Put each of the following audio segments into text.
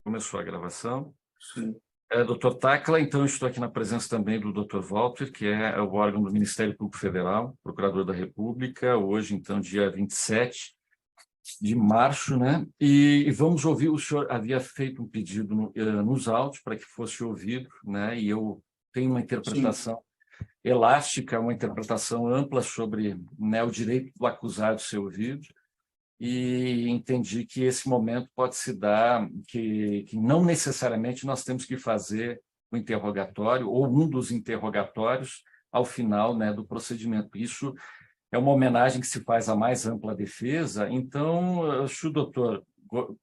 Começou a gravação. Sim. Doutor Tacla, então estou aqui na presença também do Dr. Walter, que é o órgão do Ministério Público Federal, Procurador da República, hoje, então, dia 27 de março, né? E vamos ouvir, o senhor havia feito um pedido nos autos para que fosse ouvido, né? E eu tenho uma interpretação elástica, uma interpretação ampla sobre, né, o direito do acusado ser ouvido, e entendi que esse momento pode se dar, que não necessariamente nós temos que fazer o interrogatório ou um dos interrogatórios ao final, né, do procedimento. Isso é uma homenagem que se faz à mais ampla defesa. Então, se o doutor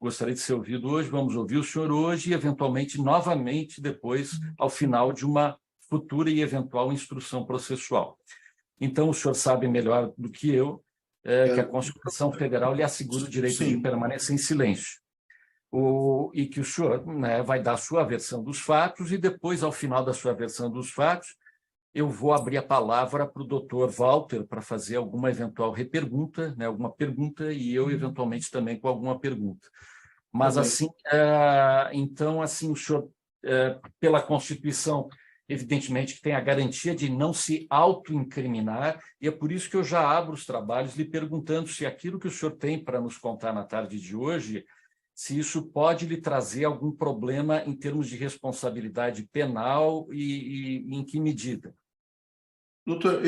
gostaria de ser ouvido hoje, vamos ouvir o senhor hoje e, eventualmente, novamente, depois, ao final de uma futura e eventual instrução processual. Então, o senhor sabe melhor do que eu que a Constituição Federal lhe assegura o direito de permanência em silêncio. E que o senhor, né, vai dar a sua versão dos fatos e depois, ao final da sua versão dos fatos, eu vou abrir a palavra para o doutor Walter para fazer alguma eventual repergunta, né, alguma pergunta, e eu, eventualmente, também com alguma pergunta. Mas, assim, então, assim, o senhor, pela Constituição, evidentemente que tem a garantia de não se autoincriminar, e é por isso que eu já abro os trabalhos lhe perguntando se aquilo que o senhor tem para nos contar na tarde de hoje, se isso pode lhe trazer algum problema em termos de responsabilidade penal e em que medida. Doutor,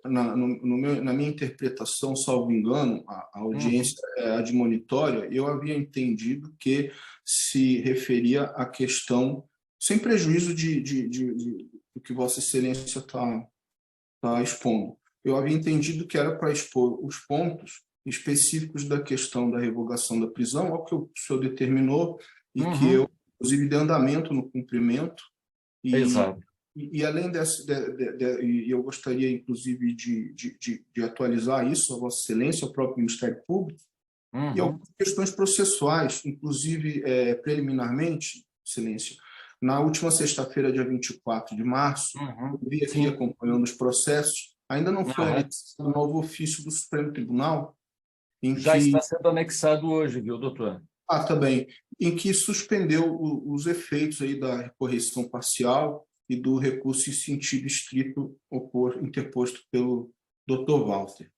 na minha interpretação, salvo engano, a audiência admonitória, eu havia entendido que se referia à questão, sem prejuízo do que Vossa Excelência está expondo. Eu havia entendido que era para expor os pontos específicos da questão da revogação da prisão, ao que o senhor determinou, e que eu, inclusive, dei andamento no cumprimento. Exato. E além e eu gostaria, inclusive, de atualizar isso a Vossa Excelência, ao próprio Ministério Público, e algumas questões processuais, inclusive, preliminarmente, Excelência, na última sexta-feira, dia 24 de março, eu vi aqui acompanhando os processos, ainda não foi anexado o novo ofício do Supremo Tribunal, em já que... está sendo anexado hoje, viu, doutor? Tá bem. Em que suspendeu os efeitos aí da correção parcial e do recurso em sentido estrito interposto pelo Dr. Walter.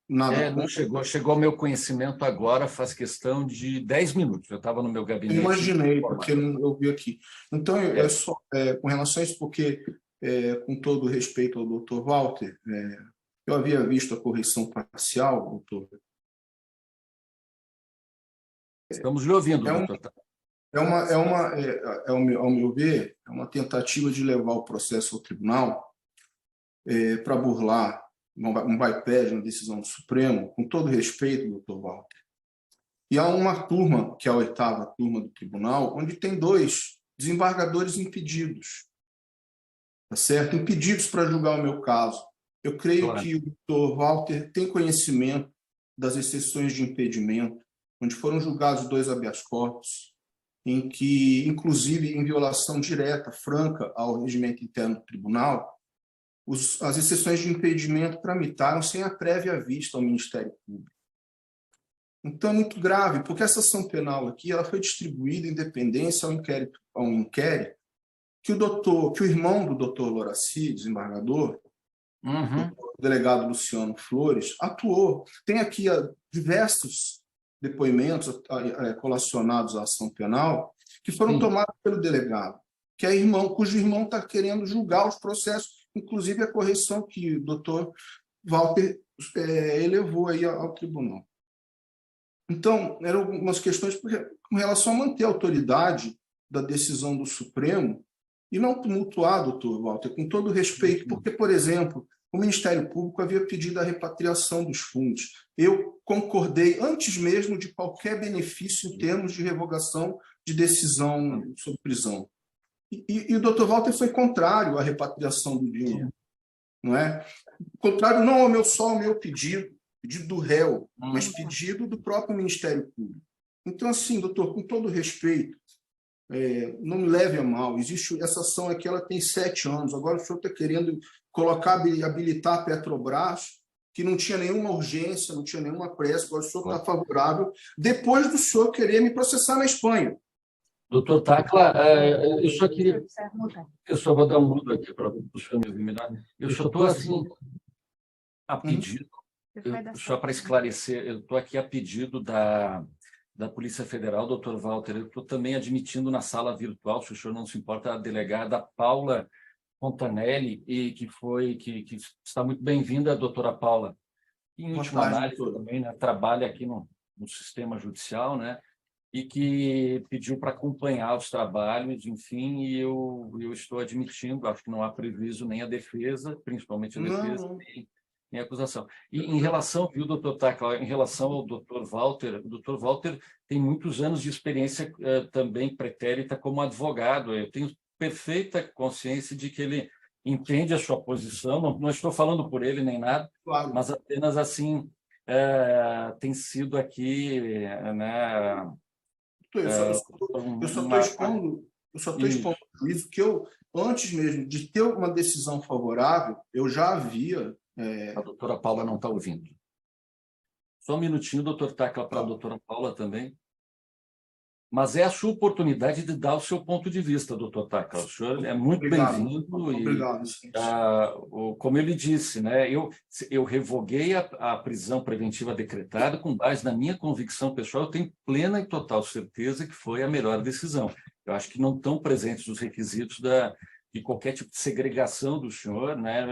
Não chegou ao meu conhecimento agora, faz questão de 10 minutos. Eu estava no meu gabinete. Imaginei, porque eu vi aqui. Então, só com relação a isso, porque, com todo respeito ao Dr. Walter, eu havia visto a correção parcial, doutor. Estamos lhe ouvindo, doutor. Ao meu ver, é uma tentativa de levar o processo ao tribunal para burlar um bypass na decisão do Supremo, com todo respeito, doutor Walter. E há uma turma, que é a 8ª turma do tribunal, onde tem 2 desembargadores impedidos, tá certo? Impedidos para julgar o meu caso. Eu creio que o doutor Walter tem conhecimento das exceções de impedimento, onde foram julgados 2 habeas corpus, em que, inclusive, em violação direta, franca ao regimento interno do tribunal, as exceções de impedimento tramitaram sem a prévia vista ao Ministério Público. Então, é muito grave, porque essa ação penal aqui ela foi distribuída em dependência ao inquérito que o irmão do doutor Loraci, desembargador, o delegado Luciano Flores, atuou. Tem aqui diversos depoimentos colacionados à ação penal que foram tomados pelo delegado, que é cujo irmão está querendo julgar os processos, inclusive a correção que o doutor Walter elevou aí ao tribunal. Então, eram algumas questões com relação a manter a autoridade da decisão do Supremo e não tumultuar, doutor Walter, com todo respeito, porque, por exemplo, o Ministério Público havia pedido a repatriação dos fundos. Eu concordei antes mesmo de qualquer benefício em termos de revogação de decisão sobre prisão. E o doutor Walter foi contrário à repatriação do dinheiro. Não é? Contrário não só ao meu pedido do réu, mas pedido do próprio Ministério Público. Então, assim, doutor, com todo respeito, não me leve a mal, essa ação aqui ela tem 7 anos, agora o senhor está querendo habilitar a Petrobras, que não tinha nenhuma urgência, não tinha nenhuma pressa, agora o senhor está favorável, depois do senhor querer me processar na Espanha. Doutor Tacla, eu só queria... Eu só vou dar um mudo aqui para os senhor me eliminar. Eu só estou, assim, a pedido, só para esclarecer, eu estou aqui a pedido da Polícia Federal, doutor Walter, eu estou também admitindo na sala virtual, se o senhor não se importa, a delegada Paula Fontanelli, e que está muito bem-vinda, doutora Paula. E, em última análise, também, né, trabalha aqui no sistema judicial, né, e que pediu para acompanhar os trabalhos, enfim, e eu estou admitindo, acho que não há prejuízo nem a defesa, principalmente a defesa, nem a acusação. E em relação, viu, doutor Tacla, em relação ao doutor Walter, o doutor Walter tem muitos anos de experiência também pretérita como advogado. Eu tenho perfeita consciência de que ele entende a sua posição, não estou falando por ele nem nada, Claro. mas apenas assim tem sido aqui, né? Eu só estou expondo o juízo que eu, antes mesmo de ter uma decisão favorável, eu já havia... A doutora Paula não está ouvindo. Só um minutinho, doutor Tacla, para a doutora Paula também. Mas é a sua oportunidade de dar o seu ponto de vista, doutor Tacla. O senhor é muito bem-vindo. Obrigado. Como ele disse, né, eu revoguei a prisão preventiva decretada com base na minha convicção pessoal. Eu tenho plena e total certeza que foi a melhor decisão. Eu acho que não estão presentes os requisitos de qualquer tipo de segregação do senhor, né,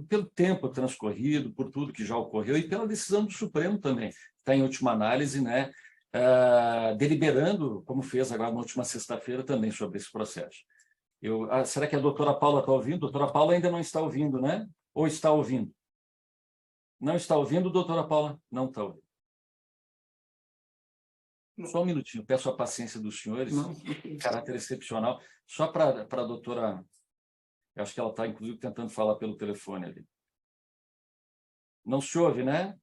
pelo tempo transcorrido, por tudo que já ocorreu e pela decisão do Supremo também. Está em última análise, né, deliberando, como fez agora na última sexta-feira também sobre esse processo. Será que a doutora Paula está ouvindo? A doutora Paula ainda não está ouvindo, né? Ou está ouvindo? Não está ouvindo, doutora Paula? Não está ouvindo. Só um minutinho, peço a paciência dos senhores, caráter excepcional. Só para a doutora, eu acho que ela está, inclusive, tentando falar pelo telefone ali. Não se ouve, né?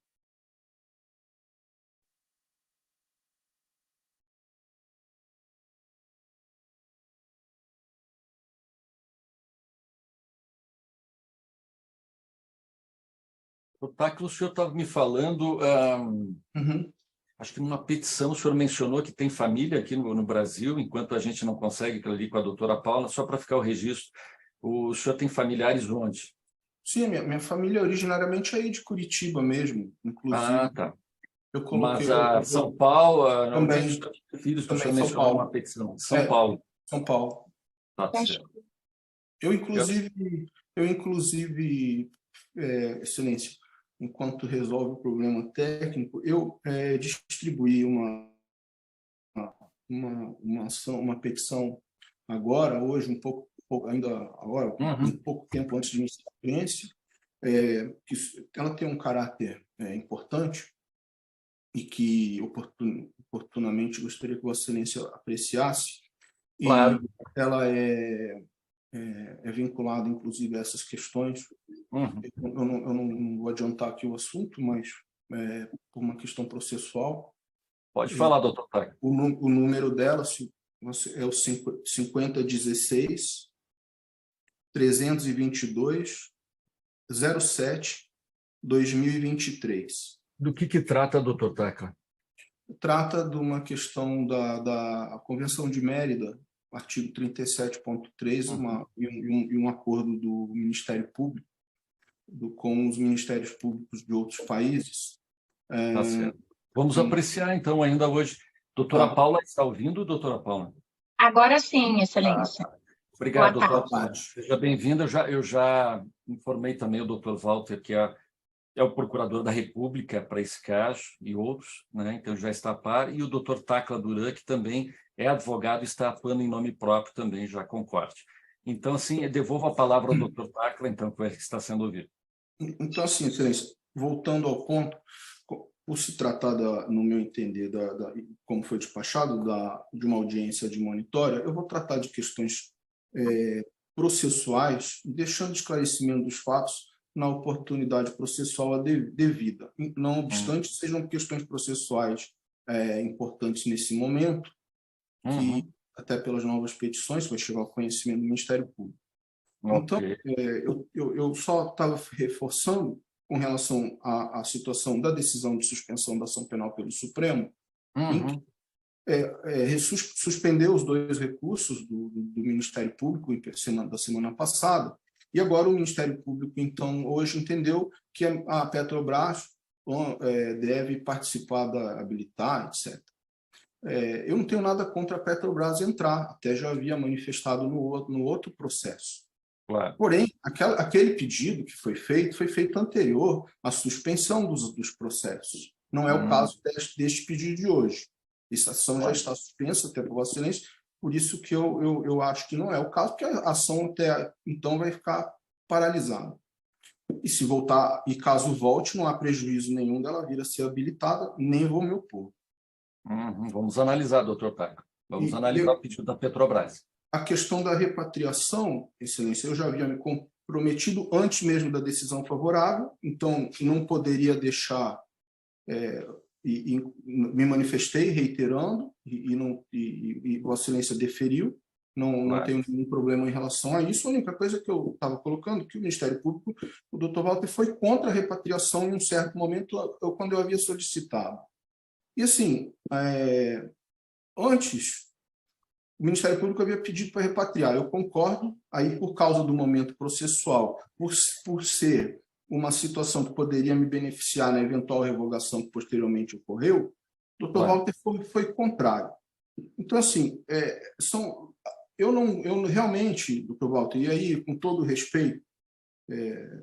O Tacla, o senhor estava me falando, acho que numa petição o senhor mencionou que tem família aqui no Brasil, enquanto a gente não consegue ali com a doutora Paula, só para ficar o registro, o senhor tem familiares onde? Sim, minha família é originariamente aí de Curitiba mesmo, inclusive. Ah, tá. Eu coloquei... Mas São Paulo, também, filhos que o senhor São mencionou Paulo. uma petição. São Paulo. São Paulo. Tá certo. Eu, inclusive, Excelência, enquanto resolve o problema técnico, eu distribuí uma petição agora, hoje, um pouco tempo antes de iniciar a audiência, que ela tem um caráter importante e que oportunamente gostaria que Vossa Excelência apreciasse. Claro. E ela é vinculada, inclusive, a essas questões. Eu não vou adiantar aqui o assunto, mas por uma questão processual. Pode falar, doutor Tacla. O número dela é o 5016 322 07 2023. Do que trata, doutor Tacla? Trata de uma questão da Convenção de Mérida, artigo 37.3, e um acordo do Ministério Público com os Ministérios Públicos de outros países. Tá certo. Vamos apreciar, então, ainda hoje. Doutora Paula, está ouvindo, doutora Paula? Agora sim, Excelência. Obrigado, doutora Paula. Seja bem-vinda. Eu já informei também o doutor Walter, que é o procurador da República para esse caso e outros, né? Então já está a par, e o doutor Tacla Duran, que também é advogado e está atuando em nome próprio também, já concorde. Então, assim, eu devolvo a palavra ao doutor Tacla, então, que está sendo ouvido. Então, assim, Excelência, voltando ao ponto, por se tratar, no meu entender, como foi despachado, de uma audiência de monitória, eu vou tratar de questões processuais, deixando esclarecimento dos fatos na oportunidade processual devida. Não obstante, sejam questões processuais importantes nesse momento, que, até pelas novas petições, vai chegar ao conhecimento do Ministério Público. Então, Ok. eu só estava reforçando com relação à situação da decisão de suspensão da ação penal pelo Supremo, em que Uhum. suspendeu os 2 recursos do Ministério Público da semana passada, e agora o Ministério Público, então, hoje entendeu que a Petrobras deve participar da habilitar, etc. Eu não tenho nada contra a Petrobras entrar, até já havia manifestado no outro processo. Claro. Porém, aquele pedido que foi feito anterior à suspensão dos processos. Não é o caso deste pedido de hoje. Essa ação já está suspensa, até por Vossa Excelência, por isso que eu acho que não é o caso, porque a ação até então vai ficar paralisada. E se voltar, e caso volte, não há prejuízo nenhum dela vir a ser habilitada, nem vou me opor. Vamos analisar, doutor Taco. Vamos analisar o pedido da Petrobras. A questão da repatriação, Excelência, eu já havia me comprometido antes mesmo da decisão favorável, então não poderia deixar, e me manifestei reiterando, e Vossa Excelência deferiu, não tenho nenhum problema em relação a isso. A única coisa que eu estava colocando, que o Ministério Público, o doutor Walter, foi contra a repatriação em um certo momento, quando eu havia solicitado. E assim, antes, o Ministério Público havia pedido para repatriar. Eu concordo, aí por causa do momento processual, por ser uma situação que poderia me beneficiar na eventual revogação que posteriormente ocorreu, o Dr. Walter foi contrário. Então, assim, eu realmente, Dr. Walter, e aí, com todo o respeito,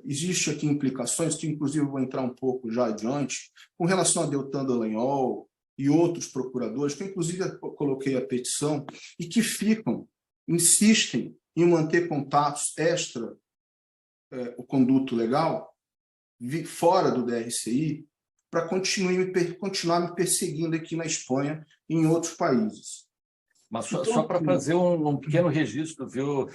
existe aqui implicações, que inclusive eu vou entrar um pouco já adiante, com relação a Deltan Dallagnol e outros procuradores, que inclusive eu coloquei a petição, e que insistem em manter contatos extra o conduto legal, fora do DRCI, para continuar me perseguindo aqui na Espanha e em outros países. Mas só para fazer um pequeno registro, viu,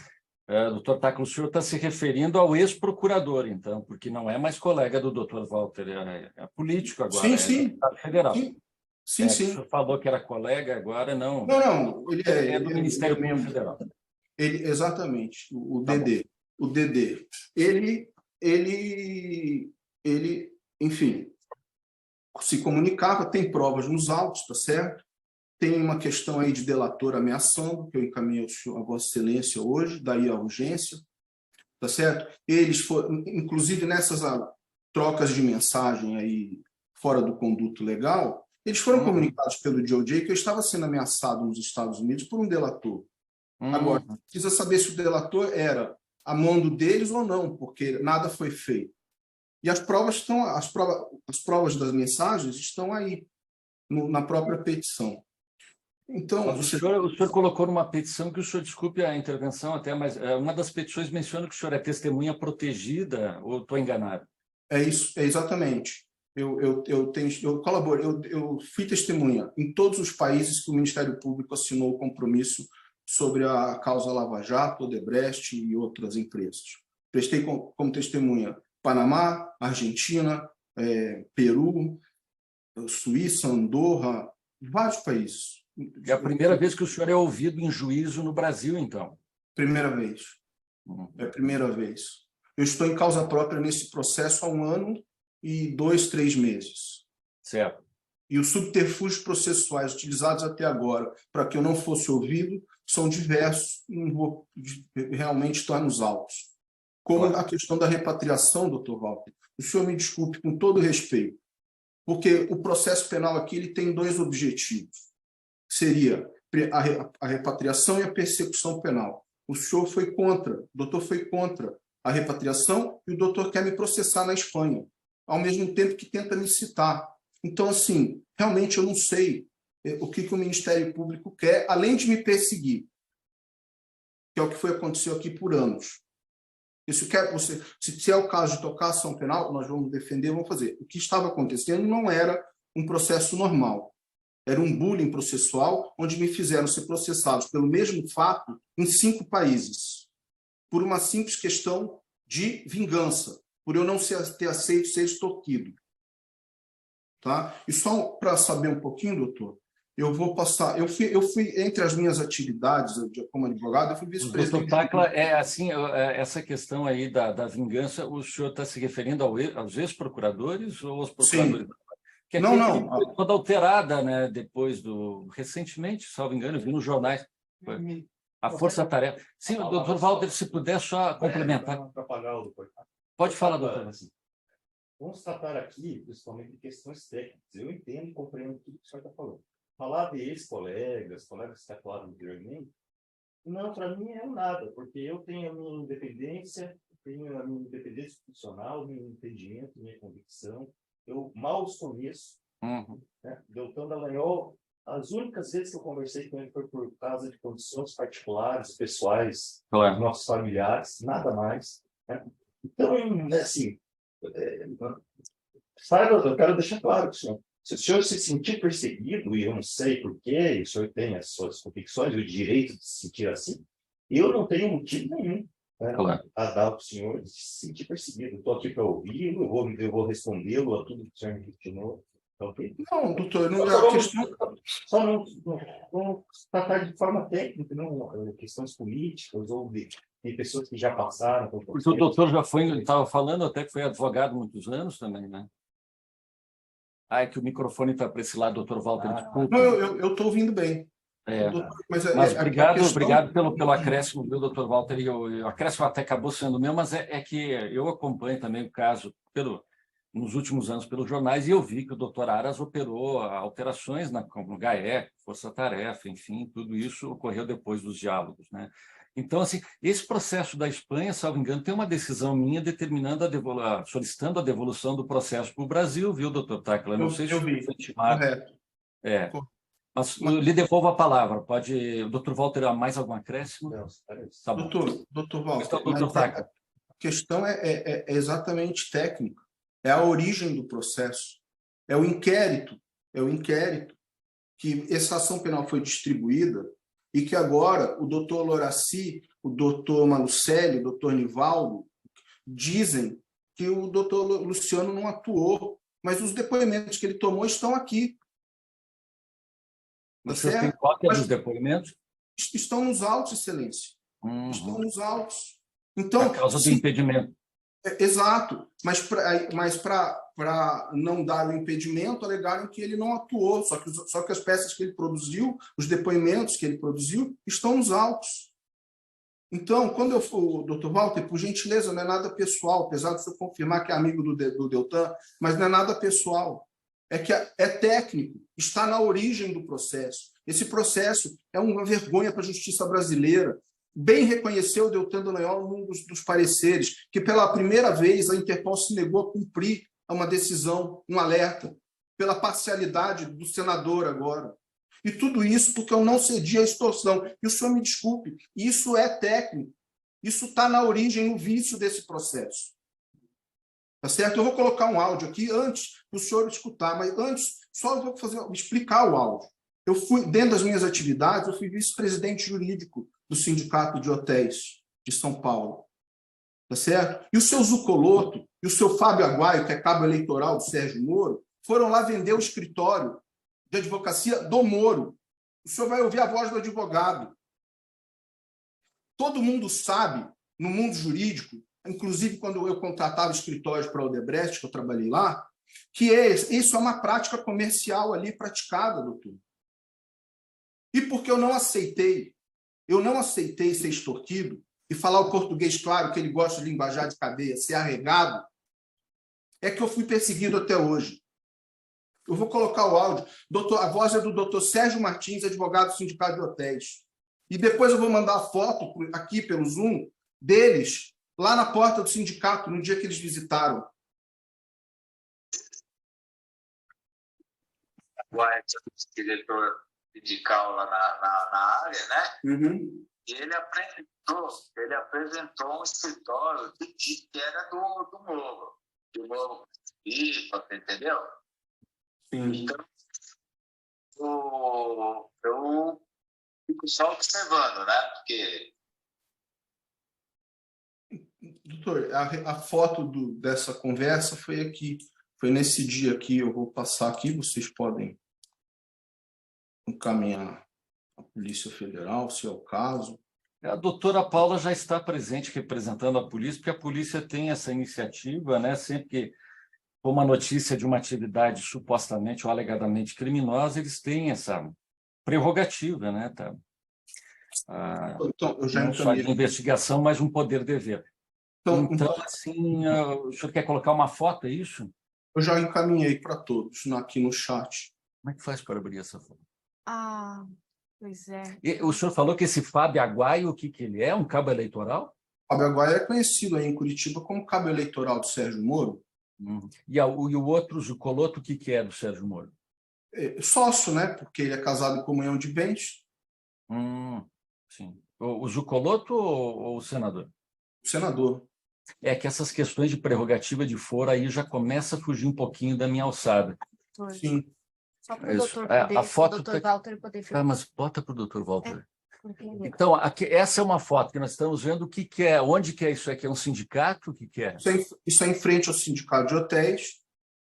doutor Taco, o senhor está se referindo ao ex-procurador, então, porque não é mais colega do doutor Walter, é político agora, sim, é deputado federal. Sim. O senhor falou que era colega, agora não. Não, ele é do Ministério Público membro Federal. Exatamente, o Tá DD. bom. O DD. Ele, enfim, se comunicava, tem provas nos autos, tá certo? Tem uma questão aí de delator ameaçando, que eu encaminhei a Vossa Excelência hoje, daí a urgência, tá certo? Eles foram, inclusive nessas trocas de mensagem aí fora do conduto legal, eles foram comunicados pelo DOJ que eu estava sendo ameaçado nos Estados Unidos por um delator. Agora, precisa saber se o delator era a mando deles ou não, porque nada foi feito. E as provas das mensagens estão aí, na própria petição. Então, Mas o senhor colocou numa petição que o senhor, desculpe a intervenção até, mas uma das petições menciona que o senhor é testemunha protegida, ou estou enganado? É isso, exatamente. Eu colaboro, eu fui testemunha em todos os países que o Ministério Público assinou o compromisso sobre a causa Lava Jato, Odebrecht e outras empresas. Prestei como testemunha Panamá, Argentina, Peru, Suíça, Andorra, vários países. É a primeira vez que o senhor é ouvido em juízo no Brasil, então? Primeira vez. É a primeira vez. Eu estou em causa própria nesse processo há 1 ano e 2, 3 meses. Certo. E os subterfúgios processuais utilizados até agora para que eu não fosse ouvido são diversos, não vou realmente estar nos autos. Como a questão da repatriação, doutor Walter. O senhor me desculpe com todo respeito, porque o processo penal aqui ele tem 2 objetivos. Seria a repatriação e a persecução penal. O senhor foi contra, o doutor foi contra a repatriação e o doutor quer me processar na Espanha, ao mesmo tempo que tenta me citar. Então, assim, realmente eu não sei o que o Ministério Público quer, além de me perseguir, que é o que aconteceu aqui por anos. Se é o caso de tocar ação penal, nós vamos defender, vamos fazer. O que estava acontecendo não era um processo normal. Era um bullying processual, onde me fizeram ser processados pelo mesmo fato em 5 países, por uma simples questão de vingança, por eu não ter aceito ser extorquido. Tá? E só para saber um pouquinho, doutor, eu vou passar. Eu fui entre as minhas atividades como advogado, eu fui Doutor vice-presidente. Tacla, assim, essa questão aí da vingança, o senhor está se referindo aos ex-procuradores ou aos procuradores? Sim. Que Não, aquele não. foi toda alterada, né, depois recentemente, salvo engano, eu vi nos jornais, a força-tarefa. Sim, doutor Walter, se puder só complementar. Pode falar, doutor. Vamos tratar aqui, principalmente, de questões técnicas. Eu entendo e compreendo tudo que o senhor está falando. Falar de ex-colegas, colegas que atuaram anteriormente, não, para mim é nada, porque eu tenho a minha independência, institucional, meu entendimento, minha convicção. Eu mal os conheço. Né? Deltan Dallagnol, as únicas vezes que eu conversei com ele foi por causa de condições particulares, pessoais, Claro. nossos familiares, nada mais. Né? Então, assim, saiba, eu quero deixar claro que se o senhor se sentir perseguido, e eu não sei porquê, o senhor tem as suas convicções e o direito de se sentir assim, eu não tenho motivo nenhum, né, Claro, a dar para o senhor de se sentir perseguido. Estou aqui para ouvi-lo, eu vou respondê-lo a tudo que o senhor me questionou. Okay? Não, doutor, não, Só a questão. Só não tratar de forma técnica, não questões políticas ou de pessoas que já passaram. porque o doutor já foi, estava falando até que foi advogado há muitos anos também, né? Ah, é que o microfone está para esse lado, doutor Walter, desculpa. Não, eu estou ouvindo bem. É. Doutor, Mas a obrigado, questão... obrigado pelo acréscimo, viu, doutor Walter? E o acréscimo até acabou sendo meu, mas é que eu acompanho também o caso nos últimos anos pelos jornais e eu vi que o doutor Aras operou alterações no GAEC, Força Tarefa, enfim, tudo isso ocorreu depois dos diálogos, né? Então, assim, esse processo da Espanha, salvo engano, tem uma decisão minha determinando solicitando a devolução do processo para o Brasil, viu, doutor Tacla? Não sei se Eu vi, foi intimado. correto. Mas lhe devolvo a palavra. Pode, o doutor Walter, há mais algum acréscimo? Não, Tá bom. Doutor Walter, Então, doutor Tacla. a questão é exatamente técnica. É a origem do processo. É o inquérito que essa ação penal foi distribuída e que agora o doutor Loraci, o doutor Malucelli, o doutor Nivaldo dizem que o doutor Luciano não atuou, mas os depoimentos que ele tomou estão aqui. O senhor tem cópia dos depoimentos? Estão nos autos, excelência. Uhum. Estão nos autos. Então, por causa do impedimento. Exato, mas para não dar o impedimento, alegaram que ele não atuou, só que as peças que ele produziu, os depoimentos que ele produziu, estão nos autos. Então, quando eu for, doutor Walter, por gentileza, não é nada pessoal, apesar de você confirmar que é amigo do Deltan, mas não é nada pessoal. É que é técnico, está na origem do processo. Esse processo é uma vergonha para a justiça brasileira. Bem reconheceu o Deltan Dallagnol num dos pareceres, que pela primeira vez a Interpol se negou a cumprir uma decisão, um alerta, pela parcialidade do senador agora. E tudo isso porque eu não cedi à extorsão. E o senhor me desculpe, isso é técnico. Isso está na origem, no vício desse processo. Tá certo? Eu vou colocar um áudio aqui antes para o senhor escutar, mas antes só eu vou explicar o áudio. Eu fui, dentro das minhas atividades, eu fui vice-presidente jurídico do Sindicato de Hotéis de São Paulo. Tá certo? E o seu Zucoloto e o seu Fábio Aguaio, que é cabo eleitoral do Sérgio Moro, foram lá vender o escritório de advocacia do Moro. O senhor vai ouvir a voz do advogado. Todo mundo sabe, no mundo jurídico, inclusive quando eu contratava escritórios para a Odebrecht, que eu trabalhei lá, que isso é uma prática comercial ali praticada, doutor. E porque eu não aceitei ser extorquido e falar o português claro, que ele gosta de linguajar de cadeia, ser arregado, é que eu fui perseguido até hoje. Eu vou colocar o áudio. A voz é do doutor Sérgio Martins, advogado do Sindicato de Hotéis. E depois eu vou mandar a foto aqui pelo Zoom deles lá na porta do sindicato, no dia que eles visitaram. O diretor sindical lá na área, né? Uhum. E ele apresentou um escritório que era do Moro. Do Moro, entendeu? Sim. Então, eu fico só observando, né? Porque... Doutor, a foto dessa conversa foi aqui. Foi nesse dia aqui, eu vou passar aqui, vocês podem encaminhar à Polícia Federal, se é o caso. A doutora Paula já está presente representando a polícia, porque a polícia tem essa iniciativa, né? Sempre que for uma notícia de uma atividade supostamente ou alegadamente criminosa, eles têm essa prerrogativa, né? Tá? Então, eu já Não só de encaminhei. investigação, mas um poder-dever. Então, assim, o senhor quer colocar uma foto, é isso? Eu já encaminhei para todos aqui no chat. Como é que faz para abrir essa foto? Pois é. E o senhor falou que esse Fábio Aguaio, o que ele é? Um cabo eleitoral? Fábio Aguaia é conhecido aí em Curitiba como cabo eleitoral do Sérgio Moro. E o outro, Zucoloto, o que é do Sérgio Moro? É sócio, né? Porque ele é casado em comunhão de bens. Sim. O Zucoloto ou o senador? O senador. É que essas questões de prerrogativa de foro aí já começa a fugir um pouquinho da minha alçada. Sim. Só para o Isso. doutor A poder, foto o doutor Walter poder Ah, filmar. mas bota para o doutor Walter. Porque- Então, aqui, essa é uma foto que nós estamos vendo. O que é? Onde que é isso aqui? É um sindicato? O que é? Isso é em frente ao Sindicato de Hotéis,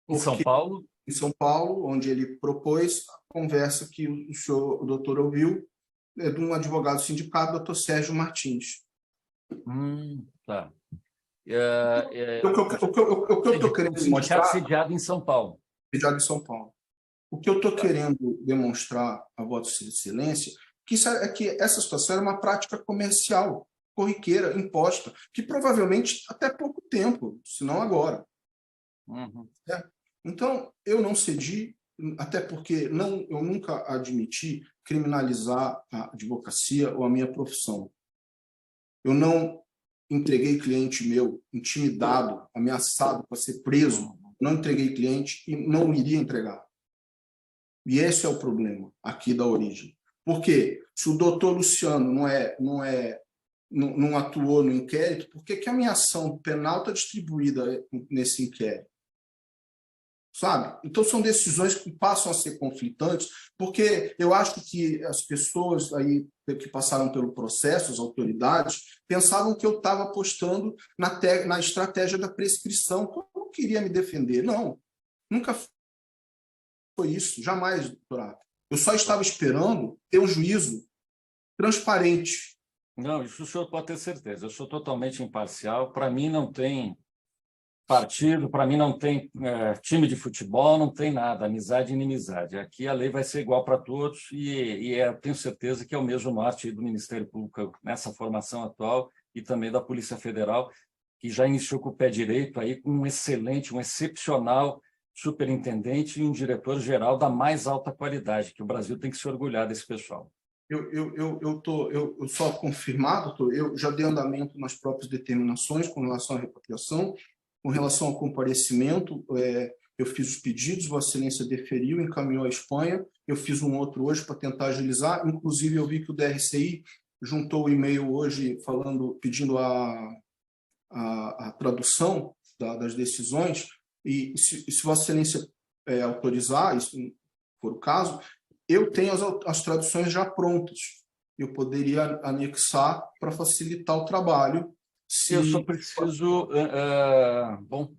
Em São porque- Paulo? em São Paulo, onde ele propôs a conversa que o doutor ouviu de um advogado do sindicato, doutor Sérgio Martins. Tá. O que eu estou querendo demonstrar, Sediado em São Paulo. sediado em São Paulo. O que eu estou querendo demonstrar a Vossa Excelência é que essa situação era uma prática comercial, corriqueira, imposta, que provavelmente até pouco tempo, se não agora. Então, eu não cedi, até porque eu nunca admiti criminalizar a advocacia ou a minha profissão. Eu não entreguei cliente meu intimidado, ameaçado para ser preso. Não entreguei cliente e não iria entregar. E esse é o problema aqui da origem. Por quê? Se o doutor Luciano não atuou no inquérito, por que a minha ação penal está distribuída nesse inquérito? Sabe? Então, são decisões que passam a ser conflitantes, porque eu acho que as pessoas aí que passaram pelo processo, as autoridades, pensavam que eu estava apostando na estratégia da prescrição, que eu não queria me defender. Não, nunca foi isso, jamais, doutorado. Eu só estava esperando ter um juízo transparente. Não, isso o senhor pode ter certeza. Eu sou totalmente imparcial. Para mim não tem partido, para mim não tem time de futebol, não tem nada, amizade e inimizade. Aqui a lei vai ser igual para todos e eu tenho certeza que é o mesmo norte do Ministério Público nessa formação atual e também da Polícia Federal, que já iniciou com o pé direito aí com um excelente, um excepcional superintendente e um diretor-geral da mais alta qualidade, que o Brasil tem que se orgulhar desse pessoal. Eu só confirmado, doutor, eu já dei andamento nas próprias determinações com relação à repatriação, com relação ao comparecimento, eu fiz os pedidos, Vossa Excelência deferiu, encaminhou à Espanha, eu fiz um outro hoje para tentar agilizar, inclusive eu vi que o DRCI juntou o e-mail hoje pedindo a tradução das decisões, e se Vossa Excelência autorizar, isso for o caso, eu tenho as traduções já prontas. Eu poderia anexar para facilitar o trabalho. Eu só preciso... bom,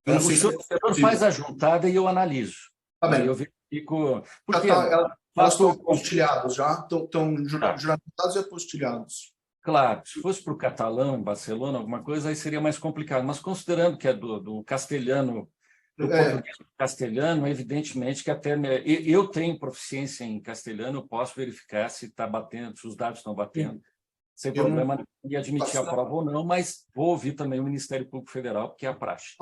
eu não o sei senhor faz a juntada e eu analiso. Tá bem. Eu verifico... Porque elas estão apostilhadas já, estão juramentados e apostilhados. Claro, se fosse para o catalão, em Barcelona, alguma coisa, aí seria mais complicado. Mas considerando que é do castelhano, do português para o castelhano, evidentemente que até eu tenho proficiência em castelhano, eu posso verificar se está batendo, se os dados estão batendo, sem problema de admitir a prova ou não, mas vou ouvir também o Ministério Público Federal, porque é a praxe.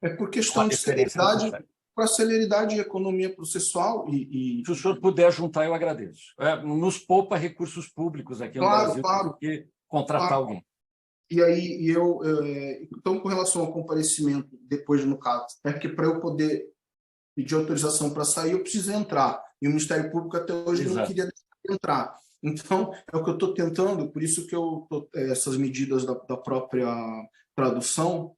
É por questão de celeridade, para celeridade e economia processual. Se o senhor puder juntar, eu agradeço. Nos poupa recursos públicos aqui no Brasil, porque contratar alguém. E aí, então, com relação ao comparecimento, depois, no caso, que para eu poder pedir autorização para sair, eu preciso entrar. E o Ministério Público até hoje não queria entrar. Então, é o que eu estou tentando, por isso que essas medidas da própria tradução,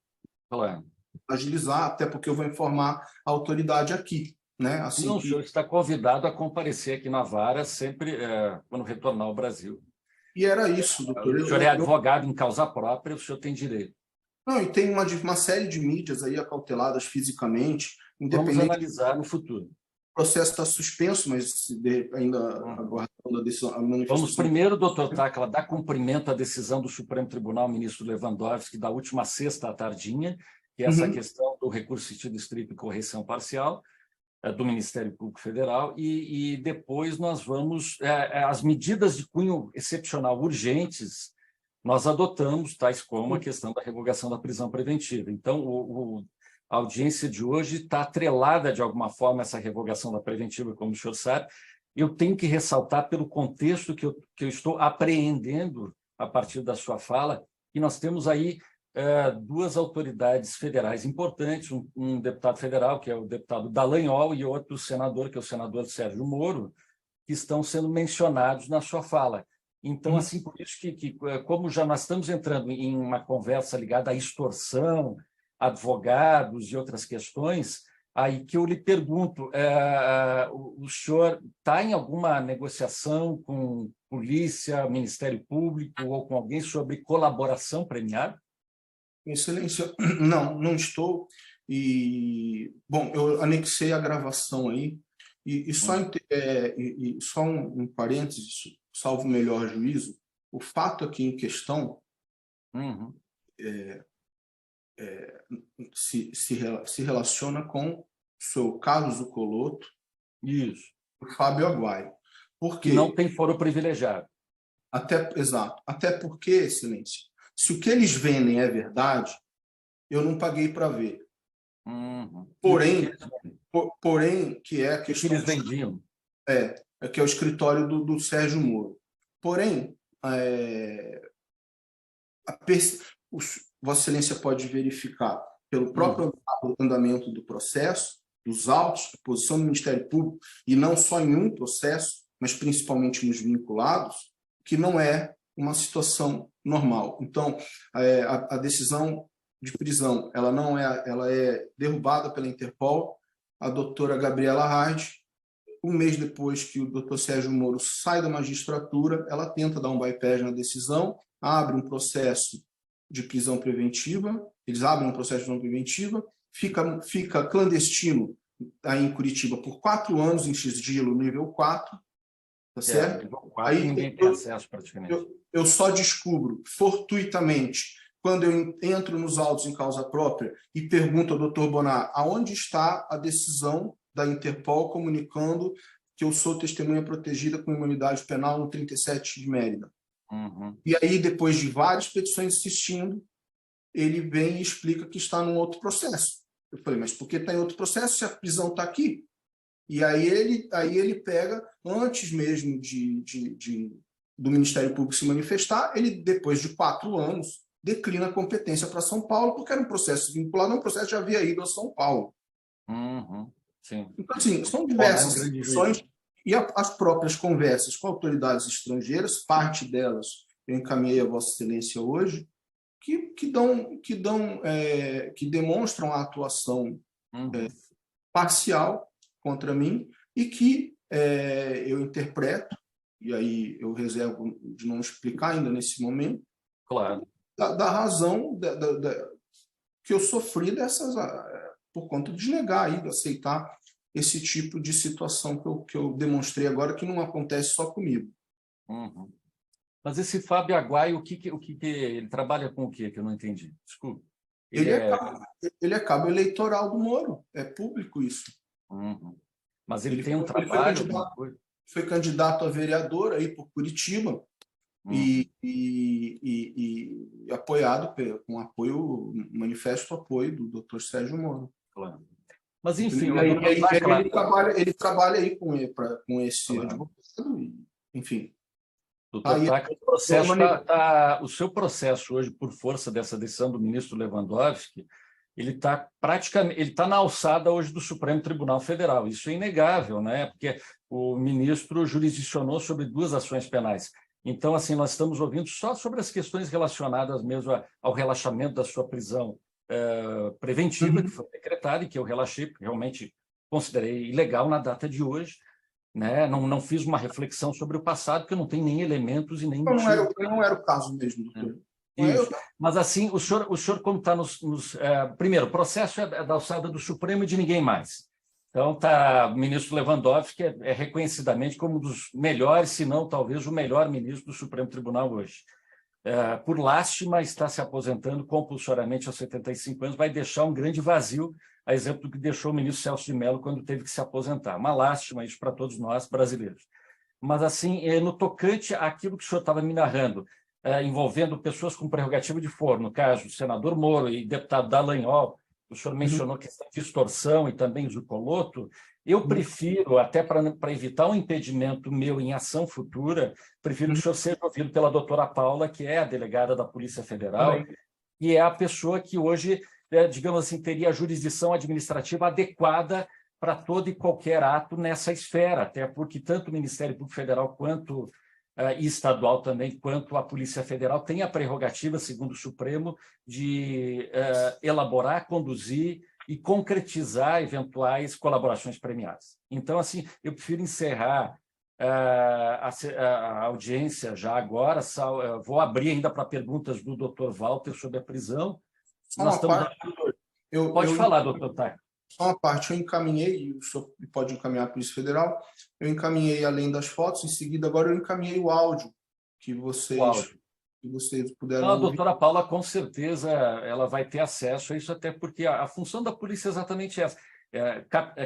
agilizar, até porque eu vou informar a autoridade aqui. Né? Assim o senhor está convidado a comparecer aqui na vara sempre quando retornar ao Brasil. E era isso, doutor. O senhor é advogado em causa própria, o senhor tem direito. Não, e tem uma série de mídias aí acauteladas fisicamente, independente. Vamos analisar no futuro. processo está suspenso, mas ainda aguardando a decisão. A manifestação. Vamos primeiro, doutor Tacla, dar cumprimento à decisão do Supremo Tribunal, ministro Lewandowski, da última sexta à tardinha, que é essa questão do recurso de sentido estrito e correção parcial do Ministério Público Federal, e depois nós vamos... as medidas de cunho excepcional urgentes nós adotamos, tais como a questão da revogação da prisão preventiva. Então, a audiência de hoje está atrelada, de alguma forma, a essa revogação da preventiva, como o senhor sabe. Eu tenho que ressaltar, pelo contexto que eu estou apreendendo a partir da sua fala, que nós temos aí duas autoridades federais importantes, um deputado federal, que é o deputado Dallagnol, e outro senador, que é o senador Sérgio Moro, que estão sendo mencionados na sua fala. Então, assim, por isso que como já nós estamos entrando em uma conversa ligada à extorsão, advogados e outras questões, aí que eu lhe pergunto, o senhor está em alguma negociação com polícia, Ministério Público ou com alguém sobre colaboração premiada? Excelência, não estou. Bom, eu anexei a gravação aí, só um parênteses, salvo o melhor juízo, o fato aqui em questão se relaciona com o seu Carlos Zuccolotto e o Fábio Aguaio. Porque não tem foro privilegiado. Exato. Até porque, Excelência, se o que eles vendem é verdade, eu não paguei para ver. Porém, que é a questão... que eles vendiam. Que é o escritório do Sérgio Moro. Porém, Vossa Excelência pode verificar pelo próprio andamento do processo, dos autos, a posição do Ministério Público, e não só em um processo, mas principalmente nos vinculados, que não é uma situação normal. Então, a decisão de prisão ela é derrubada pela Interpol. A doutora Gabriela Hard, um mês depois que o doutor Sérgio Moro sai da magistratura, ela tenta dar um bypass na decisão, abre um processo de prisão preventiva, eles abrem um processo de prisão preventiva, fica clandestino aí em Curitiba por 4 anos em sigilo nível 4, tá certo? Nível 4, aí ninguém tem acesso praticamente. Eu só descubro fortuitamente quando eu entro nos autos em causa própria e pergunto ao doutor Bonar aonde está a decisão da Interpol comunicando que eu sou testemunha protegida com imunidade penal no 37 de Mérida. E aí, depois de várias petições insistindo, ele vem e explica que está num outro processo. Eu falei, mas por que está em outro processo se a prisão está aqui? E aí ele pega, antes mesmo do Ministério Público se manifestar, ele, depois de 4 anos, declina a competência para São Paulo, porque era um processo vinculado a um processo que já havia ido a São Paulo. Sim. Então, assim, são diversas discussões e as próprias conversas com autoridades estrangeiras, parte delas eu encaminhei a Vossa Excelência hoje, que demonstram a atuação parcial contra mim e que eu interpreto, e aí eu reservo de não explicar ainda nesse momento, claro, da razão que eu sofri por conta de negar, de aceitar esse tipo de situação que eu demonstrei agora, que não acontece só comigo. Mas esse Fábio Aguaio, o que ele trabalha com o quê, que eu não entendi? Desculpa. Ele é cabo eleitoral do Moro, é público isso. Mas ele tem um trabalho... Foi candidato a vereador aí por Curitiba e apoiado com manifesto apoio do doutor Sérgio Moro. Claro. Mas, enfim... Ele trabalha aí com esse advogado, enfim... Doutor Tacla, o seu processo hoje, por força dessa decisão do ministro Lewandowski, ele está na alçada hoje do Supremo Tribunal Federal. Isso é inegável, né? Porque o ministro jurisdicionou sobre 2 ações penais. Então, assim, nós estamos ouvindo só sobre as questões relacionadas mesmo ao relaxamento da sua prisão preventiva, que foi decretada e que eu relaxei, porque realmente considerei ilegal na data de hoje. Né? Não fiz uma reflexão sobre o passado, porque eu não tenho nem elementos e nem... Não era o caso mesmo, doutor. Mas, assim, o senhor como está primeiro, o processo é da alçada do Supremo e de ninguém mais. Então, o ministro Lewandowski é reconhecidamente como um dos melhores, se não talvez o melhor ministro do Supremo Tribunal hoje. Por lástima, está se aposentando compulsoriamente aos 75 anos, vai deixar um grande vazio, a exemplo do que deixou o ministro Celso de Mello quando teve que se aposentar. Uma lástima isso para todos nós, brasileiros. Mas, assim, no tocante àquilo que o senhor estava me narrando, envolvendo pessoas com prerrogativa de foro, no caso, o senador Moro e deputado Dallagnol, o senhor mencionou questão de extorsão e também Zucoloto, eu prefiro, até para evitar um impedimento meu em ação futura, prefiro que o senhor seja ouvido pela doutora Paula, que é a delegada da Polícia Federal, e é a pessoa que hoje, digamos assim, teria a jurisdição administrativa adequada para todo e qualquer ato nessa esfera, até porque tanto o Ministério Público Federal quanto e estadual também, quanto a Polícia Federal, tem a prerrogativa, segundo o Supremo, de elaborar, conduzir e concretizar eventuais colaborações premiadas. Então, assim, eu prefiro encerrar a audiência já agora, vou abrir ainda para perguntas do doutor Walter sobre a prisão. Nós estamos... Pode falar, doutor Tac. Só uma parte, eu encaminhei, e o senhor pode encaminhar a Polícia Federal, eu encaminhei além das fotos, em seguida agora eu encaminhei o áudio que vocês puderam A ouvir. doutora Paula, com certeza, ela vai ter acesso a isso, até porque a função da polícia é exatamente essa,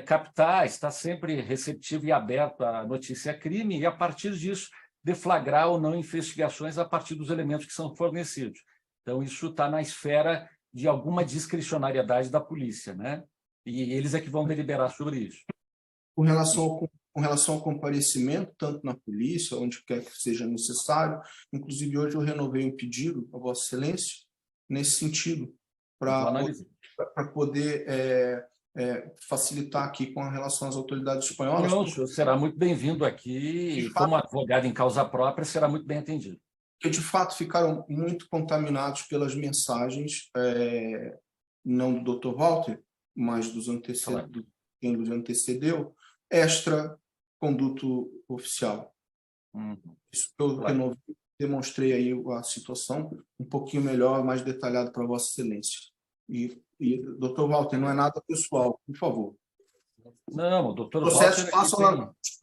captar, estar sempre receptivo e aberto à notícia crime e, a partir disso, deflagrar ou não investigações a partir dos elementos que são fornecidos. Então, isso está na esfera de alguma discricionariedade da polícia, né? E eles é que vão deliberar sobre isso. Com relação ao comparecimento, tanto na polícia, onde quer que seja necessário, inclusive hoje eu renovei um pedido a Vossa Excelência nesse sentido, para poder facilitar aqui com relação às autoridades espanholas. Não, o senhor será muito bem-vindo aqui, e como advogado em causa própria, será muito bem atendido. Que de fato ficaram muito contaminados pelas mensagens, não do Dr. Walter, mas quem nos antecedeu, extra-conduto oficial. Isso que eu demonstrei aí a situação um pouquinho melhor, mais detalhado para Vossa Excelência. E Dr. Walter, não é nada pessoal, por favor. Não, o doutor Walter...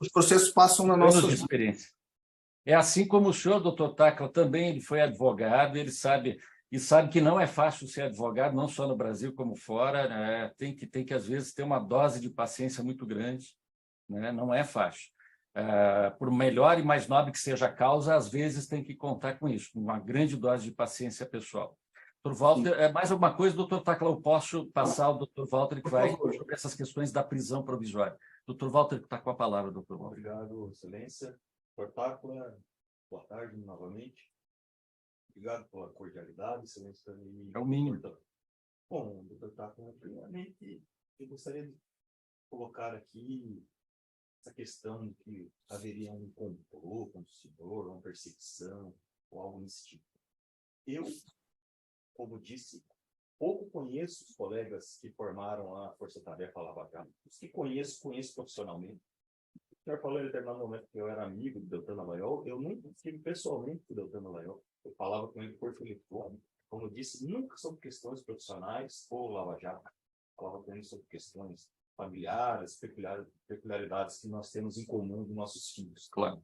Os processos passam na nossa experiência. É assim como o senhor, doutor Tacla, também ele foi advogado, ele sabe... E sabe que não é fácil ser advogado, não só no Brasil como fora, né? Tem que, às vezes, ter uma dose de paciência muito grande, né? Não é fácil. Por melhor e mais nobre que seja a causa, às vezes tem que contar com isso, uma grande dose de paciência pessoal. Dr. Walter, mais alguma coisa, doutor Tacla, eu posso passar ao doutor Walter, que vai sobre essas questões da prisão provisória. Doutor Walter, está com a palavra, doutor Walter. Obrigado, Excelência. Dr. Tacla, boa tarde novamente. Obrigado pela cordialidade, Excelência. É o mínimo. Bom, doutor Tacla, primeiramente, eu gostaria de colocar aqui essa questão de que haveria um complô conducidor, uma perseguição, ou algo nesse tipo. Eu, como disse, pouco conheço os colegas que formaram a Força Tarefa Lava Jato. Os que conheço profissionalmente. O senhor falou em determinado momento que eu era amigo do Deltan Dallagnol, eu nunca estive pessoalmente com o Deltan Dallagnol. Eu falava com ele por telefone. Como eu disse, nunca sobre questões profissionais ou Lava Jato. Falava com ele sobre questões familiares, peculiaridades que nós temos em comum dos nossos filhos. Claro.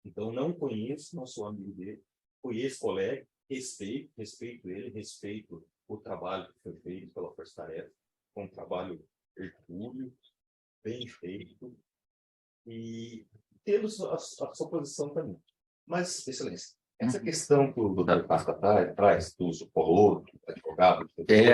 Então, não conheço, não sou amigo dele, conheço colega, respeito ele, respeito o trabalho que foi feito pela Força Tarefa, foi um trabalho hercúleo, bem feito, e tendo a sua posição também. Mas, Excelência, essa questão que o doutor Pasca traz, do Zucoloto, advogado...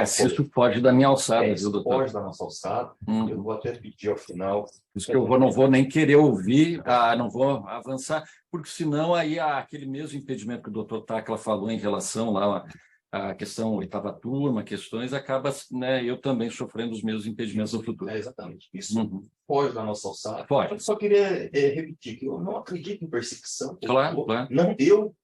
se isso foge da minha alçada, viu, doutor? Foge da nossa alçada, eu vou até pedir ao final... Isso que eu não vou nem querer ouvir, não vou avançar, porque senão aí há aquele mesmo impedimento que o doutor Tacla falou em relação lá à questão oitava turma, questões, acaba, né, eu também sofrendo os mesmos impedimentos no futuro. Exatamente. Isso foge da nossa alçada. Foge. Eu só queria repetir que eu não acredito em perseguição. Claro. Não, eu,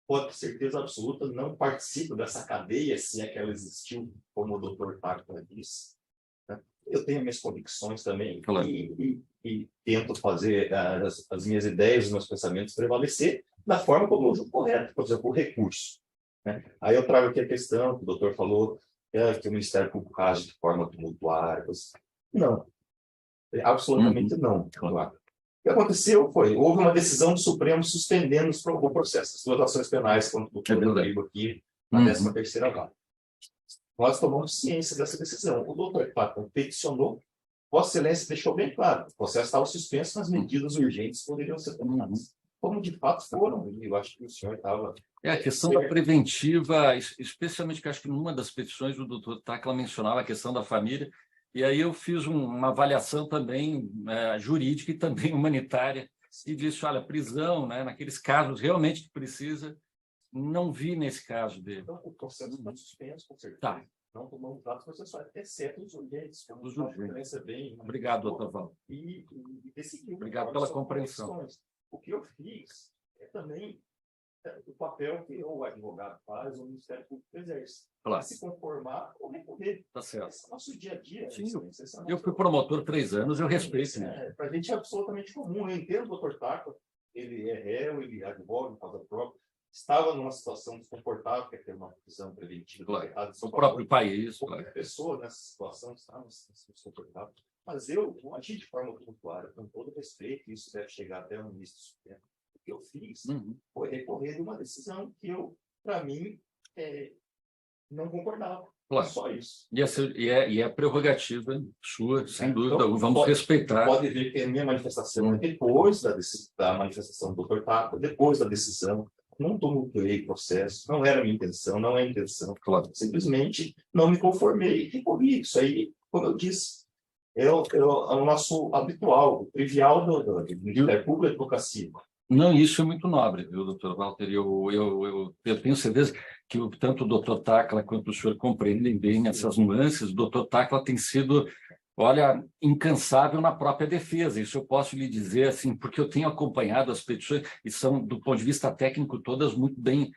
pode ter certeza absoluta, não participo dessa cadeia, se é que ela existiu, como o doutor Tacla disse. Eu tenho minhas convicções também, claro. e tento fazer as minhas ideias, os meus pensamentos prevalecer da forma como eu julgo correto, por exemplo, o recurso. Né? Aí eu trago aqui a questão que o doutor falou, que o Ministério Público age de forma tumultuária. Não. Absolutamente não. Claro. O que aconteceu foi, houve uma decisão do Supremo suspendendo o processo, as duas ações penais contra o doutor Rodrigo aqui, na 13ª vara. Nós tomamos ciência dessa decisão. O doutor Tacla peticionou, Vossa Excelência deixou bem claro, o processo estava suspenso nas medidas urgentes que poderiam ser tomadas. Como de fato foram, e eu acho que o senhor estava... A questão da preventiva, especialmente que acho que numa das petições o doutor Tacla mencionava a questão da família, e aí eu fiz uma avaliação também jurídica e também humanitária, e disse, olha, prisão, né, naqueles casos realmente que precisa, não vi nesse caso dele. Então, o processo está suspenso, com certeza. Tá. Não tomamos dados processuais, exceto os urgentes. Os urgentes. Bem, obrigado, doutor Val. E decidiu. Obrigado pela compreensão. O que eu fiz é também o papel que o advogado faz, o Ministério Público exerce. Claro. Se conformar ou recorrer. Tá certo. Esse é o nosso dia a dia. Sim, eu fui promotor 3 anos, eu respeito. Para a gente é absolutamente comum. Eu entendo o doutor Tacla, ele é réu, ele advoga em causa própria, estava numa situação desconfortável, que é ter uma prisão preventiva. Claro. No próprio país. Qualquer pessoa nessa situação está numa situação desconfortável. Mas eu vou agir de forma pontuária, com todo respeito, e isso deve chegar até o ministro Supremo. O que eu fiz foi recorrer de uma decisão que eu, para mim, não concordava. Claro. Só isso. E é prerrogativa sua, sem dúvida. Então, vamos respeitar. Pode ver que a minha manifestação é depois da manifestação do Dr. Tacla, depois da decisão. Não tumultuei o processo, não era a minha intenção, não é a intenção. Claro. Simplesmente não me conformei e recorri. Isso aí, como eu disse, é o nosso habitual, o trivial do Ministério Público e Advocacia. Não, isso é muito nobre, viu, doutor Walter? Eu tenho certeza que tanto o doutor Tacla quanto o senhor compreendem bem essas nuances. O doutor Tacla tem sido, olha, incansável na própria defesa. Isso eu posso lhe dizer, assim, porque eu tenho acompanhado as petições e são, do ponto de vista técnico, todas muito bem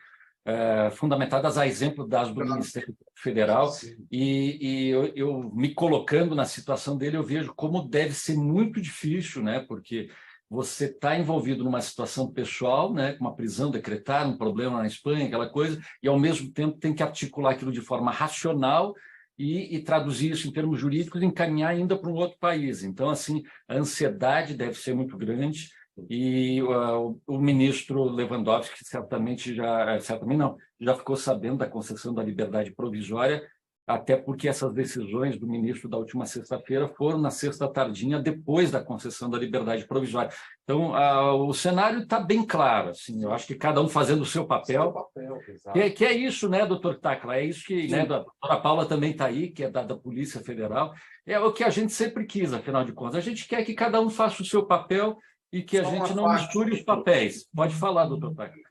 fundamentadas, a exemplo das do Ministério Federal. E eu me colocando na situação dele, eu vejo como deve ser muito difícil, né? Porque você está envolvido numa situação pessoal, né, com uma prisão decretada, um problema na Espanha, aquela coisa, e ao mesmo tempo tem que articular aquilo de forma racional e traduzir isso em termos jurídicos e encaminhar ainda para um outro país. Então, assim, a ansiedade deve ser muito grande e o ministro Lewandowski certamente já ficou sabendo da concessão da liberdade provisória, até porque essas decisões do ministro da última sexta-feira foram na sexta tardinha, depois da concessão da liberdade provisória. Então, o cenário está bem claro. Assim, eu acho que cada um fazendo o seu papel. Que é isso, né, doutor Tacla? É isso que, né, a doutora Paula também está aí, que é da Polícia Federal. É o que a gente sempre quis, afinal de contas. A gente quer que cada um faça o seu papel e que a gente não misture os papéis. Pode falar, doutor Tacla.